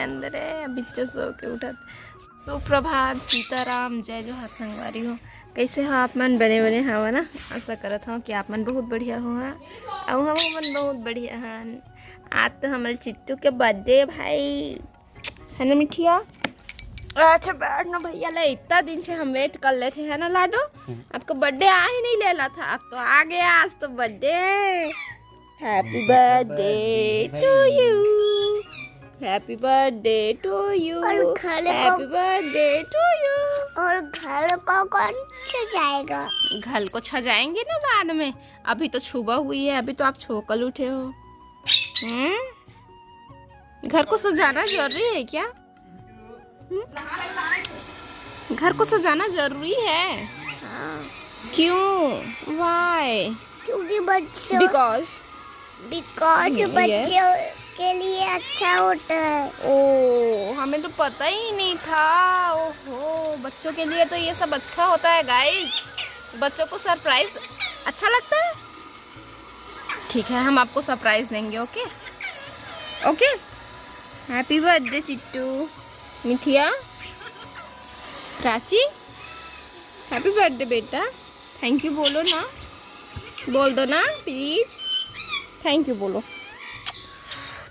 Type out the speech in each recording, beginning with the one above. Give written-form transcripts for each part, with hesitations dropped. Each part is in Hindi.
अंदर है, अभी सो के उठत। सुप्रभात, सीताराम, जय जोहार संगवारी हो। कैसे हो आप मन? बने बने हवा ना? आशा करत हूँ कि आप मन बहुत बढ़िया हो। और हम मन बहुत बढ़िया हन। आज तो हमारे चिट्टू के बर्थडे भाई, है ना मिठिया? अच्छा बैठ ना भैया, ले इतना दिन से हम वेट कर रहे थे, है ना लाडो? आपका बर्थडे आ ही नहीं लेला था, अब तो आ गया। आज तो birthday. Happy birthday to you, happy birthday to you, happy birthday to you. और घर को कौन सजाएगा? घर को सजाएंगे ना बाद में, अभी तो सुबह हुई है, अभी तो आप छोकल उठे हो। घर को सजाना जरूरी है क्या? घर को सजाना जरूरी है? हाँ। क्यों? वाई? क्योंकि बच्चों बिकॉज बच्चों के लिए अच्छा होता है। ओ, हमें तो पता ही नहीं था। ओहो, बच्चों के लिए तो ये सब अच्छा होता है गाइस। बच्चों को सरप्राइज अच्छा लगता है। ठीक है, हम आपको सरप्राइज देंगे। Okay okay. Happy birthday Chittu. Mithiya, Prachi, happy birthday बेटा। थैंक यू बोलो ना, बोल दो ना प्लीज, थैंक यू बोलो।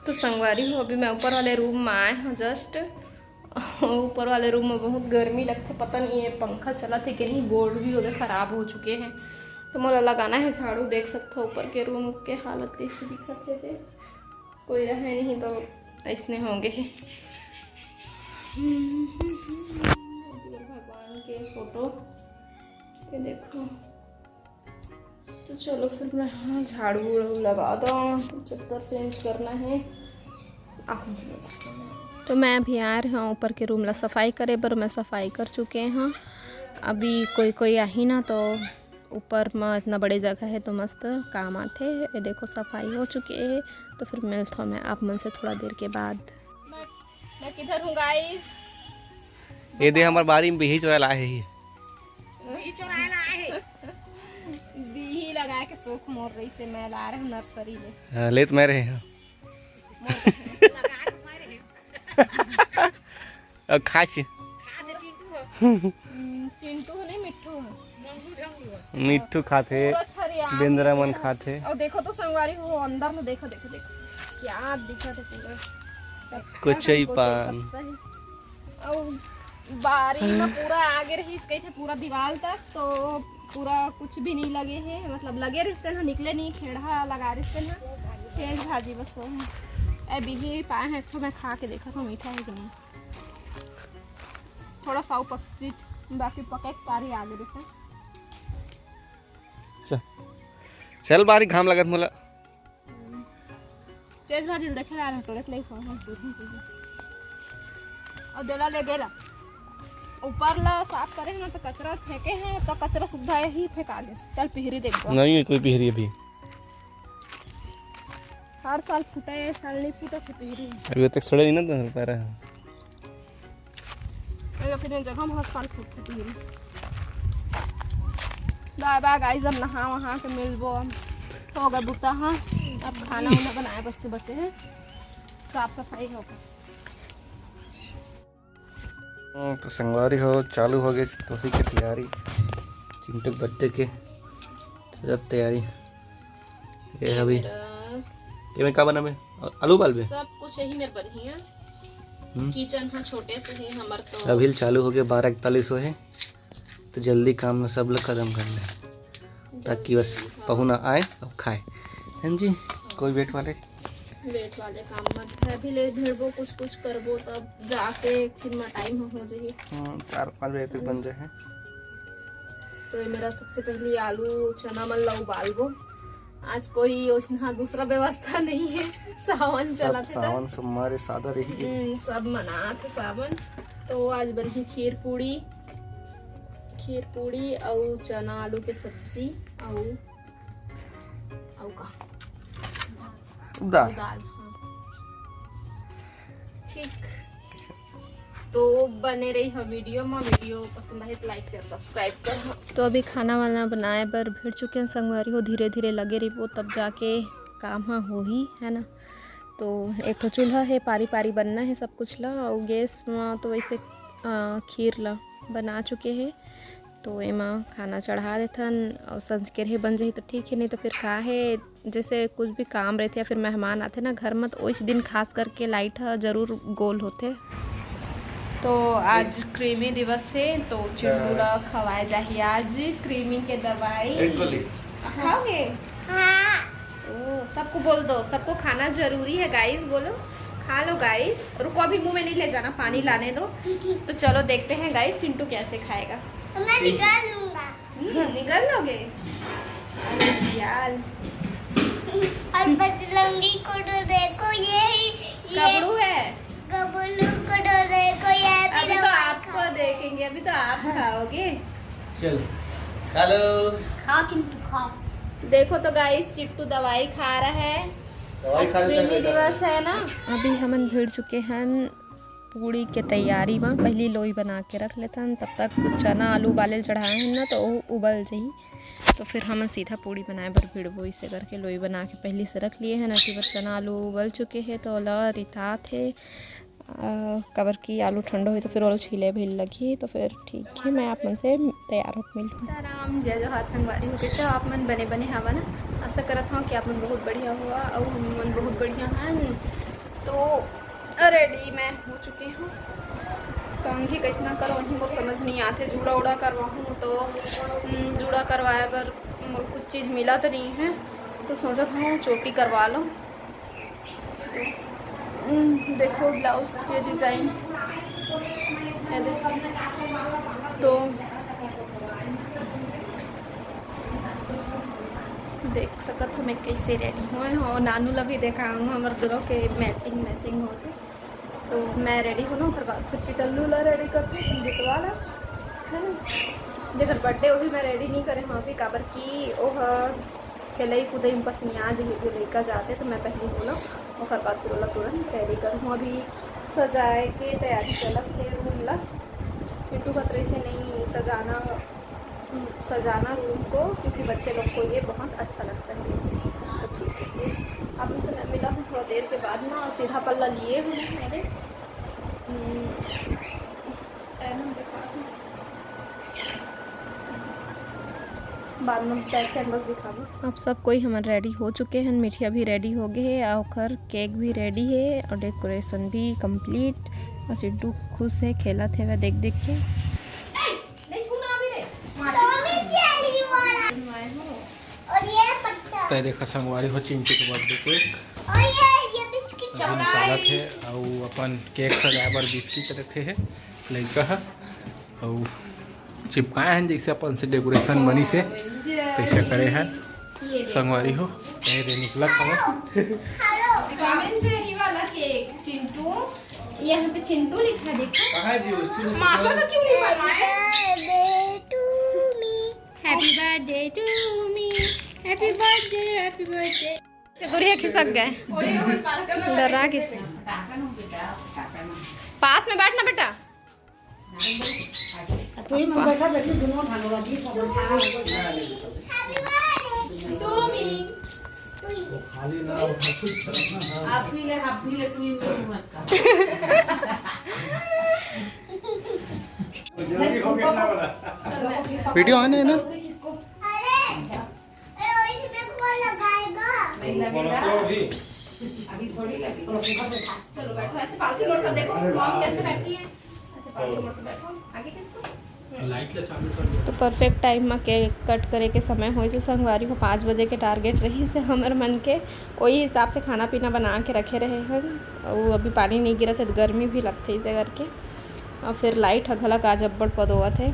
तो संगवारी हो, अभी मैं ऊपर वाले रूम में आए हूँ जस्ट। ऊपर वाले रूम में बहुत गर्मी लगती, पता नहीं है पंखा चला थे कि नहीं, बोर्ड भी उधर ख़राब हो चुके हैं। तो मुझे लगाना है झाड़ू। देख सकते हो ऊपर के रूम के हालत कैसी दिखते थे। कोई रहे नहीं तो ऐसने होंगे। भगवान के फोटो ये देखो। तो चलो फिर मैं हाँ झाड़ू लगा दो, चद्दर चेंज करना है। तो मैं अभी आ रही हूँ ऊपर के रूम ला सफाई करे, पर मैं सफाई कर चुके हैं। अभी कोई आ ही ना, तो ऊपर में इतना बड़े जगह है तो मस्त काम आते। ये देखो सफाई हो चुकी है। तो फिर मिलता हूँ मैं आप मन से थोड़ा देर के बाद। मैं किधर हूँ गाइस? ये दे हमारे बारी में बिही चुरा लाए है। बिही लगा के सोख मोर रही से मैं ला रहा हूँ नर्सरी में। हाँ, ले तो मैं रहे हैं। अब खाच चिंटू नहीं मिट्ठू है। मिट्ठू खाते, बेंद्रा मन खाते। और देखो तो संगवारी हो अंदर में, देखो देखो देखो क्या दिखा थे पूरा कुचई पान। और बारी में पूरा आगे रही इसके थे पूरा दीवार तक, तो पूरा कुछ भी नहीं लगे हैं, मतलब लगे रिश्ते ना, निकले नहीं, खेड़ा लगा रिश्ते ना, चेंज भाजी बस हो है। बिही पाए हैं तो मैं खा के देखा था मीठा है कि नहीं। थोड़ा सा उपस्थित, बाकी पके पारी आगे रिश्ते। चल बारी घाम लगत मोला। चेंज भाजी देखे ला रहे तो देख ले और देला ले गेला ऊपर ला साफ करे ना, तो कचरा फेंके हैं, तो कचरा सुधा ही फेंका दे। चल पिहरी देख दो। नहीं कोई पिहरी अभी, हर साल फूटे, साल नहीं फूटे पिहरी। अभी तक सड़े नहीं ना तो पैरा है। ये फिर जगह में हर साल फूटती पिहरी। बाय बाय गाइस, अब नहा वहाँ के मिलबो। हो गया बुता। हाँ, अब खाना वाना बनाए बचते बचते हैं, साफ सफाई होगा। तो संगवारी हो चालू हो गई तोसी की तैयारी, चिंटू बर्थडे के तैयारी। ये अभी ये मैं क्या बना में आलू बाल में सब कुछ यही मेरे बढ़िया किचन हाँ छोटे से ही हमार। तो अभी चालू हो गया 12:41 हो है, तो जल्दी काम में सब लोग खत्म कर ले, ताकि बस पहुना आए अब खाए। हाँ जी, कोई वेट वाले काम मत है, अभी ले भिड़बो कुछ करबो, तब जाके एक दिन में टाइम हो जाए। 4-5 बजे तक बन जाए। तो ये मेरा सबसे पहले आलू चना मल्ला उबालबो। आज कोई योजना दूसरा व्यवस्था नहीं है, सावन चला था, सावन हमारे सादा रही सब मना थे सावन। तो आज बनी खीर पूड़ी और चना आलू के सब्जी और का दाल। हाँ ठीक, तो बने रही है वीडियो में। वीडियो पसंद आए तो लाइक शेयर सब्सक्राइब कर। तो अभी खाना वाना बनाए बर भिड़ चुके हैं संगवारी हो, धीरे धीरे लगे रही वो, तब जाके काम हाँ हो ही है ना। तो एक ठो चूल्हा है, पारी पारी बनना है सब कुछ ला। और गैस में तो वैसे खीर ला बना चुके हैं, तो एमा खाना चढ़ा देथन और संज के रहे बन जाही तो ठीक है, नहीं तो फिर का है जैसे कुछ भी काम रहते या फिर मेहमान आते ना घर में, तो उस दिन खास करके लाइट ज़रूर गोल होते। तो आज क्रीमी दिवस है, तो चिड़ूड़ा खवाए जाही आज क्रीमी के दवाई। खाओगे? हाँ। ओ सबको बोल दो, सबको खाना जरूरी है गाइस, बोलो खा लो गाइस। रुको अभी मुंह में नहीं ले जाना, पानी लाने दो। तो चलो देखते हैं गाइस चिंटू कैसे खाएगा। मैं निकाल लूंगा। निकल लोगे? अरे यार और बजरंगी को तो देखो, ये कबड़ू है। गबलू को तो देखो, ये अभी तो आपको देखेंगे, अभी तो आप खाओगे। चल खा लो। खाओ चिंटू खाओ। देखो तो गाइस चिट्टू दवाई खा रहा है, आज प्रेमी दिवस है ना। अभी हमन भिड़ चुके हैं पूड़ी के तैयारी में। पहली लोई बना के रख लेते हैं, तब तक कुछ चना आलू उबाले चढ़ाए हैं ना, तो वो उबल जाही, तो फिर हमन सीधा पूड़ी बनाए बर भिड़बो। इसे करके लोई बना के पहले से रख लिए हैं ना, कि चना आलू उबल चुके हैं तो ला रिता थे कबर की आलू ठंडो हुई तो फिर वो छीले भी लगी। तो फिर ठीक है, मैं आप मन से तैयार होकर मिलूँ। राम जय जोहार संगवारी हो, कैसे आप मन बने बने हवा ना। आशा करत हूँ कि आप मन बहुत बढ़िया हुआ और हम मन बहुत बढ़िया हैं। तो रेडी मैं हो चुकी हूँ, कहूँगी कैसा करो वहीं मोर समझ नहीं आते। जूड़ा उड़ा करवाऊँ तो जूड़ा करवाए बर मोर कुछ चीज़ मिला तो नहीं है, तो सोचा था चोटी करवा लो। तो देखो ब्लाउज के डिज़ाइन है, देखो तो देख सकत हो मैं कैसे रेडी हूँ। और नानू ला भी दिखाऊँ, हमारे दोनों के मैचिंग होते। तो मैं रेडी हो ना, उसके बाद फिर चिटल्लू ला रेडी करती जितवा ला है ना। जगह बर्थडे वो भी मैं रेडी नहीं करे हाँ भी, काबर की ओह खेलई कूदई में पसंद आ जाए लड़का जाते, तो मैं पहले हो ना और बाद फिर ओला तुरंत रेडी करूँ। अभी सजाए के तैयारी चलत है रूम ला। चिंटू खतरे से नहीं सजाना रूम को, क्योंकि बच्चे लोग को ये बहुत अच्छा लगता है। तो ठीक है, फिर अब उनसे मैं मिला हूँ थोड़ा देर के बाद ना, सीधा पल्ला लिए हुए हैं मेरे। बाद में बैक कैनवस दिखा दो। अब सब कोई हमारे रेडी हो चुके हैं, मिठिया भी रेडी हो गए है, और केक भी रेडी है और डेकोरेशन भी कंप्लीट। और चिंटू खुश है, खेला थे वह देख देख के। तो देखा संगवारी हो चिंटू के बर्थडे केक और ये बिस्किट निकाला थे, और अपन केक सजाए बर बिस्किट रखे है लड़का है, और चिपकाए हैं जैसे अपन से डेकोरेशन बनी से तैसे करे हैं संगवारी हो। दे निकला वाला केक चिंटू, यहाँ पे चिंटू लिखा है देखो। मासा का क्यों लिखा है? Happy birthday to me, happy birthday. से गुड़िया खिसक गए, डरा किसे। पास में बैठना बेटा। वीडियो ऑन है ना? अभी थोड़ी लगी। चलो बैठो, ऐसे पालतू मोड़ पर देखो मॉम कैसे बैठी है, ऐसे पालतू मोड़ पर बैठो। आगे किसको लाइट ले चालू कर दो। तो परफेक्ट टाइम में केक कट करे के समय हो से संगवारी को 5 बजे के टारगेट रही से हमारे मन के वही हिसाब से खाना पीना बना के रखे रहे हैं। और अभी पानी नहीं गिरा थे, गर्मी भी लगते इसे करके, और फिर लाइट हगलक आज अब्बड़ पदोआ थे,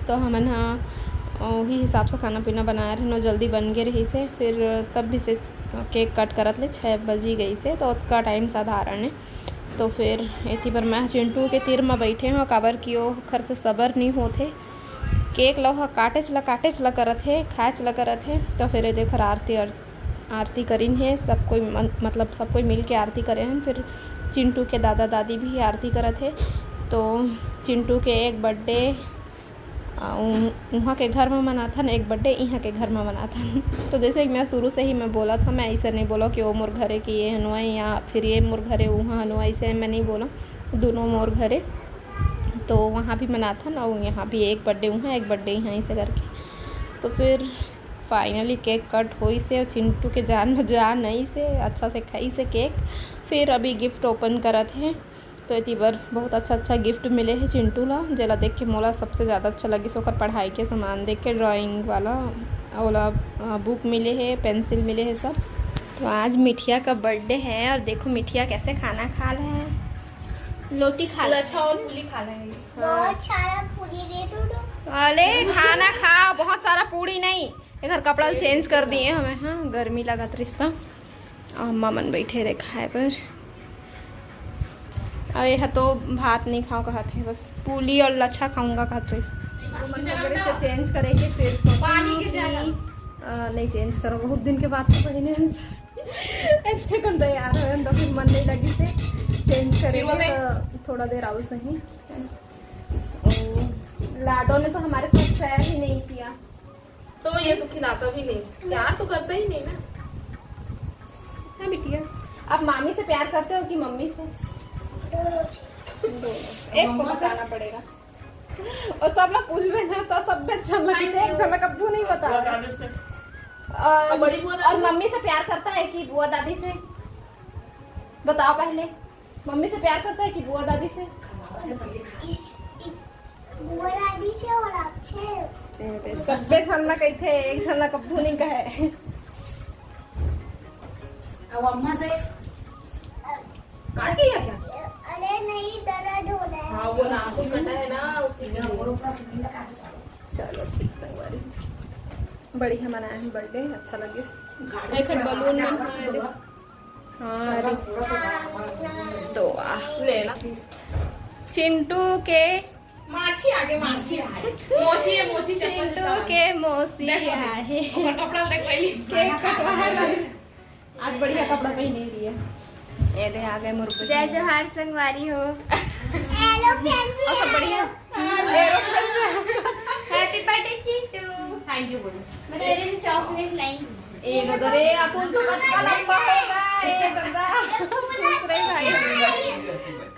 तो हमन हाँ वही हिसाब से खाना पीना बनाए रहे, जल्दी बन गए रही से। फिर तब भी से केक कट करत ले 6 बजी गई से, तो उसका टाइम साधारण है। तो फिर इतनी पर मैं चिंटू के तीर में बैठे हैं, काबर की वो खर से सबर नहीं होते, केक लो काटे चला करत है, खाए चला करत है। तो फिर देखो आरती करीन है, सब कोई मतलब सब कोई मिल के आरती करे हैं। फिर चिंटू के दादा दादी भी आरती करत है। तो चिंटू के एक बर्थडे वहाँ के घर में मना था एक बर्थडे, यहाँ के घर में मना था। तो जैसे मैं शुरू से ही मैं बोला था, मैं ऐसा नहीं बोला कि वो मोर घरे की ये हनुआई या फिर ये मोर घरे वहाँ हनुआई से मैं नहीं बोला, दोनों मोर घरे। तो वहाँ भी मना था ना, यहाँ भी एक बर्थडे वहाँ एक बर्थडे यहाँ से करके। तो फिर फाइनली केक कट हुई से, चिंटू के जान में जान नहीं से अच्छा से खाई से केक। फिर अभी गिफ्ट ओपन करत हैं। तो इतनी बार बहुत अच्छा गिफ्ट मिले है चिंटू ला, जेला देख के मोला सबसे ज़्यादा अच्छा लगी से ओकर पढ़ाई के सामान देख के, ड्राइंग वाला बुक मिले है, पेंसिल मिले है सब। तो आज मिठिया का बर्थडे है और देखो मिठिया कैसे खाना खा रहा है, लोटी खा रहा है, अच्छा और पूरी खा लेंगे। बहुत सारा पूरी दे दो। अरे खाना खा, बहुत सारा पूरी नहीं। इधर कपड़ा चेंज कर दिए हमें, हाँ गर्मी लगा रिश्ता। और अम्मा मन बैठे रहे खाए पर। अरे है तो भात नहीं खाओ कहा थे, बस पूरी और लच्छा खाऊंगा कहते से चेंज करेंगे। फिर पानी के नहीं चेंज करो, बहुत दिन के बाद तो पहले ऐसे कौन तैयार हो, तो फिर मन नहीं लगी से चेंज करेंगे। तो थोड़ा देर आओ सही। लाडो ने तो हमारे साथ शेयर ही नहीं किया, तो ये तो खिलाता भी नहीं, प्यार तो करता ही नहीं ना। हाँ बिटिया, आप मामी से प्यार करते हो कि मम्मी से? दोनों। एक को बताना पड़ेगा। और सब लोग पूछ में ना तो सब अच्छा लगता है, एक झलक अब्बू नहीं बता रहा। और मम्मी से प्यार करता है कि बुआ दादी से? बताओ पहले, मम्मी से प्यार करता है कि बुआ दादी से? बुआ दादी से और आपसे। सबे झलना कहते, एक झलक अब्बू नहीं कहे। अब अम्मा से काट दिया क्या? अरे नहीं, दर्द हो रहा है। हाँ वो नाखून कटा है ना, उसी में। चलो ठीक संगवारी, बढ़िया मनाया है बर्थडे, अच्छा लगे। एक बलून में हाँ तो लेना चिंटू के माछी आगे माछी आए, मोची है मोची चिंटू के मौसी आए, कपड़ा देख पहले केक कटवाए। आज बढ़िया कपड़ा पहने रही है। ये दे आ गए मुर्गे। जय जोहार संगवारी हो। हेलो फ्रेंड्स, और सब बढ़िया। Happy birthday Chintu. Thank you बोलो। मैं तेरे लिए चॉकलेट लाई। एक दरे अतुल तो कटका लंबा होगा, एक दादा दूसरे भाई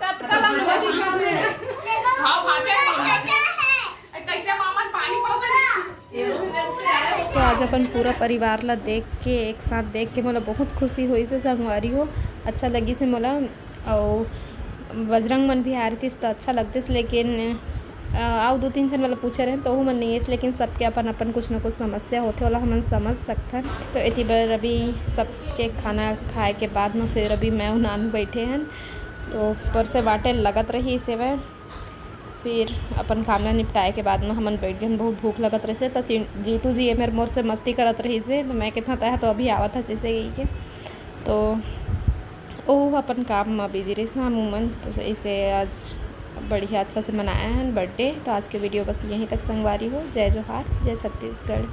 कटका लंबा दिखा। हाँ भाजा है, कैसे मामा पानी तो आज अपन पूरा परिवार ला देख के, एक साथ देख के मोला बहुत खुशी हुई से संगवारी हो, अच्छा लगी से मोला। और बजरंग मन भी आ रही थी तो अच्छा लगते, लेकिन आओ 2-3 जन वाला पूछे रहे तो वो मन नहीं है, लेकिन सबके अपन कुछ ना कुछ समस्या होते वाला हम समझ सकते हैं। तो इसी बार अभी सबके खाना खाए के बाद में फिर अभी मैं नान बैठे हैं, तो ऊपर से बाटे लगत रही इसे वह। फिर अपन खाना निपटाए के बाद में हमन बैठ गए, बहुत भूख लगत रही से। तो जीतू जी मेरे मोर से मस्ती करत रही से, तो मैं कितना तय तो अभी आवा था जैसे गई के। तो वो अपन काम में बिजी रही था अमूमन। तो इसे आज बढ़िया अच्छा से मनाया है बर्थडे। तो आज के वीडियो बस यहीं तक संगवारी हो। जय जोहार, जय छत्तीसगढ़।